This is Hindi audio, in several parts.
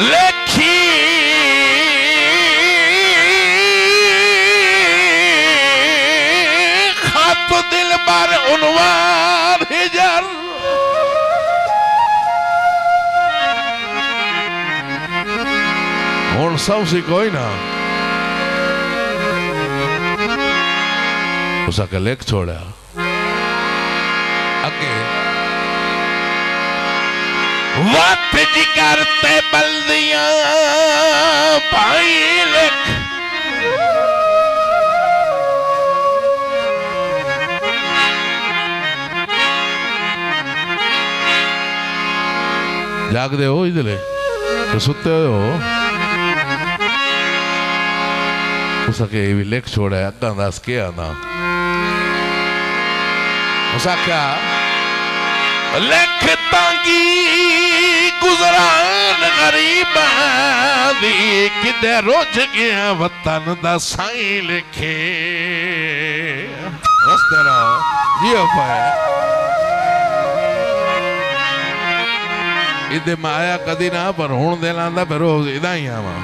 लेखी खत दिल पर उनवान हिजर हुण सब सी कोई ना उसका लेख छोड़ा अगे वक्त जिगर ते बल्दियां भाई लिख जागदे हो इधले तो सुते हो उसके भी लेख छोड़ा है अग्गा दस के आना उसका क्या लेख तांगी गुजरान गरीब दी किदे रोज गया वतन दा साई लिखे हंसते रहो जियो पाए इदे माया कदी ना पर हुण दे लांदा फिर इदा ही आवा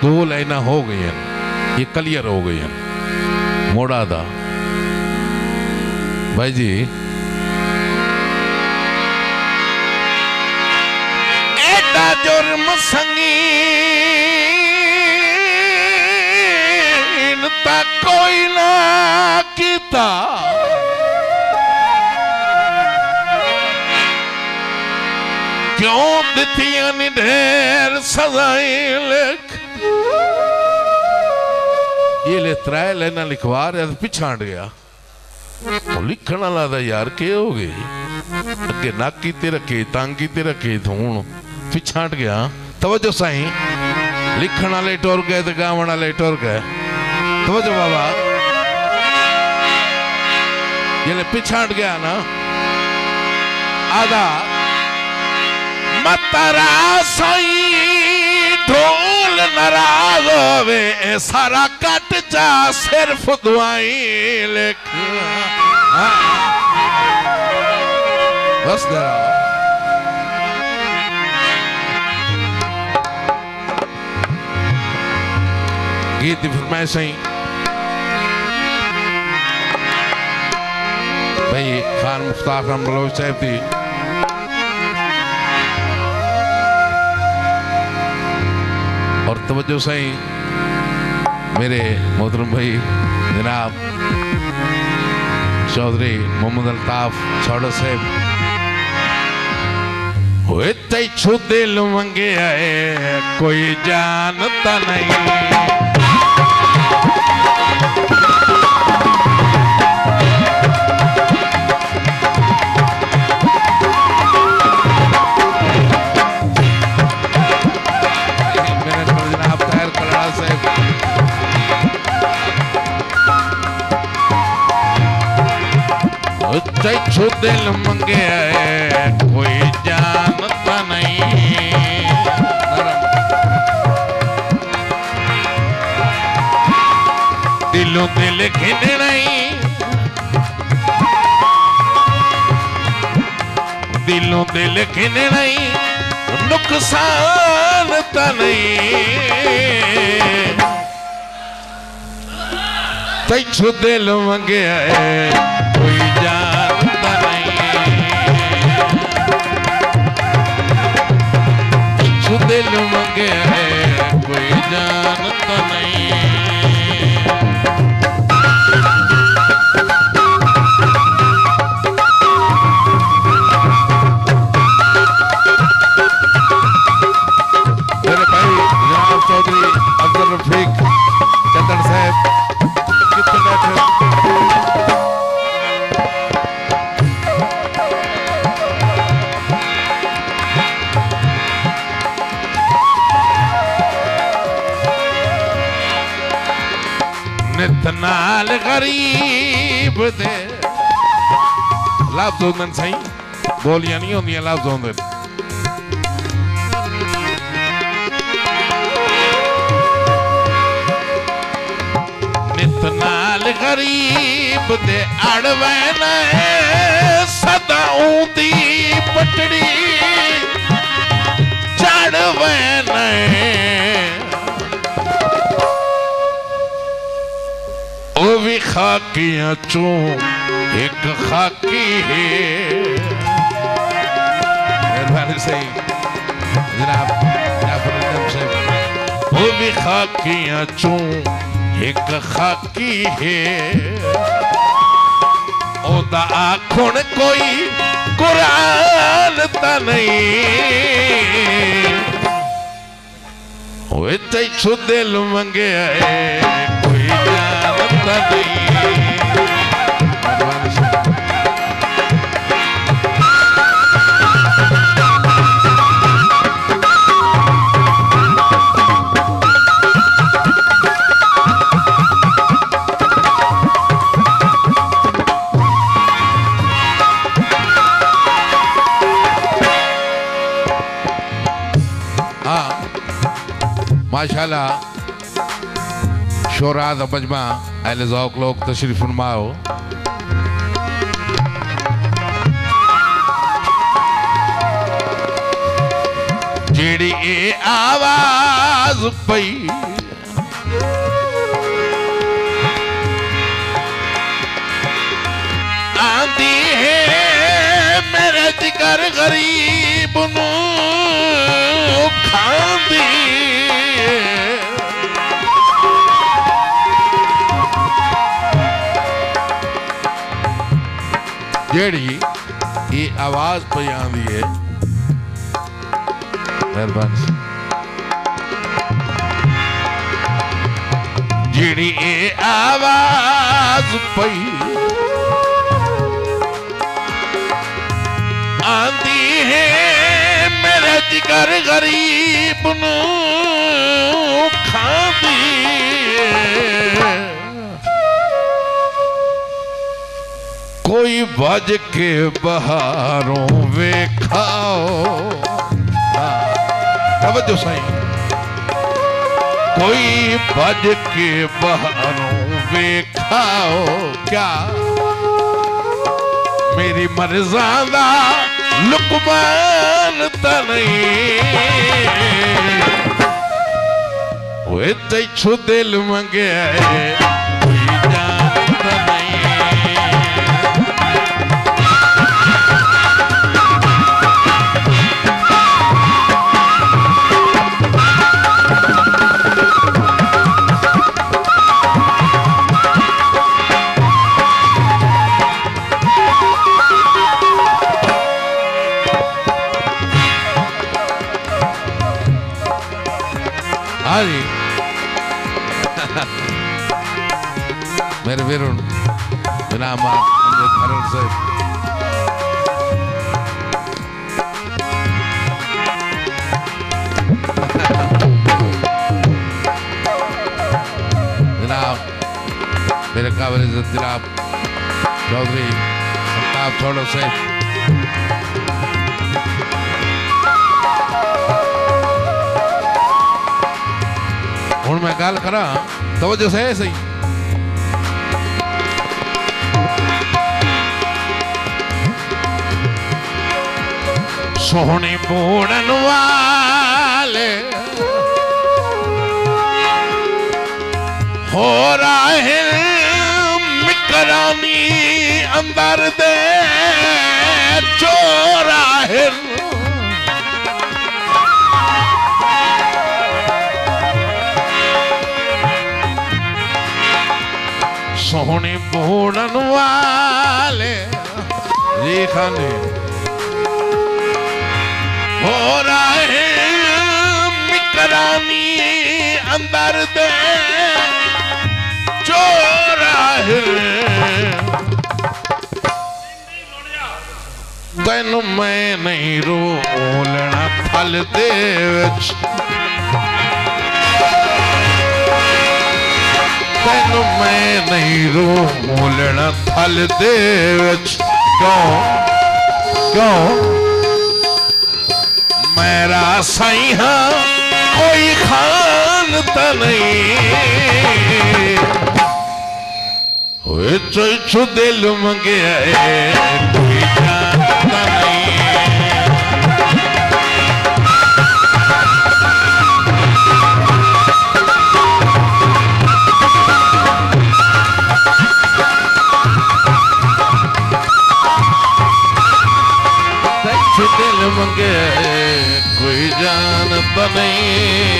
दो लाइना हो गई हैं ये क्लियर हो गई हैं मोड़ा दा भाई जी एडा जुर्म संगीन ता कोई ना कीता क्यों दितियां नी ढेर सजाएं लिख ये ले त्राय लेना लिखवा रहा पिछाड़ गया तो लिखण वाला था यार के हो गई अगे नाक कीते रखे तांग कीते रखे धूण पिछाड़ गया तवज्जो साईं लिखण वाले टोर गए तो गावण वाले टोर गए तवज्जो बाबा ये ले पिछाड़ गया ना आधा मतरा साई ढोल नाराज होवे सारा कट जा सिर्फ दुआई लिख बस गीत फरमाए सही भाई खान मुफ्तार खान बलोच साहब थी और तवज्जो सही मेरे मोहतरम भाई जनाब चौधरी मोहम्मद अल्ताफ छौड़ा साहब हुए तैछू दिल मंगे आए कोई जानता नहीं तैछू दिल मंगे कोई जानता नहीं दिलों दिल खिन नहीं दिलों दिल खिन नहीं नुकसान तो नहीं तैछू दिल मंगे कोई जानता नहीं तैछू दिल मंगे कोई जानता नहीं मेरे भाई जनाब चौधरी अब्दुल रफीक चंदन साहब कितने बैठे नितनाल गरीब दे लफ्ज़ होंदे सही बोलियां नहीं होंदियां लफ्ज़ होंदे नाल गरीब दे अड़वैन सदा ऊंदी पटड़ी चढ़वैन ओ भी खाकियां चो एक खाकी है। मेहरबानी सही जनाब वो भी खाकियां चो एक खाकी है। ओदा आखुन कोई कुरान ता नहीं ओए तैछो दिल मंगे कोई जानता नहीं। माशाल्लाह शोरा दा मजमा अहले ज़ौक़ लोग तशरीफ फरमाओ। जेड़ी ए आवाज पई आंदी है मेरे जिगर गरीब नू खांदी जेड़ी ये आवाज पे आंदी है। मेहरबानी जेड़ी ये आवाज पे आंदी है मेरे जिगर गरीब नू खांदी कोई बज के बहारों वेखाओ। तवज्जो सही कोई बज के बहारों वेखाओ क्या मेरी मर्ज़ा दा लुकमान ता नहीं ओए तैछो दिल मंगे कोई जानता नहीं। मेरे वीरुन जनाब हरन साहब जनाब मेरे काबिल इज्जत जनाब चौधरी अल्ताफ छोड़ो साहब हुण मैं गल करा तवज्जो से सही सोहनी बोड़न वाले हो राहे मिकरानी अंदर दे चोराहिर सोहनी बोड़न वाले रेखाने हो रहे मिकरानी अंदर दे चोराहे तेन मैं नहीं रोलना थल दे तेन मैं नहीं रोलना थल दे क्यों क्यों मेरा साईं हाँ कोई खान तो नहीं विचो दिल मंगया कोई जानता नहीं। दिल मंगे कोई जानता नहीं।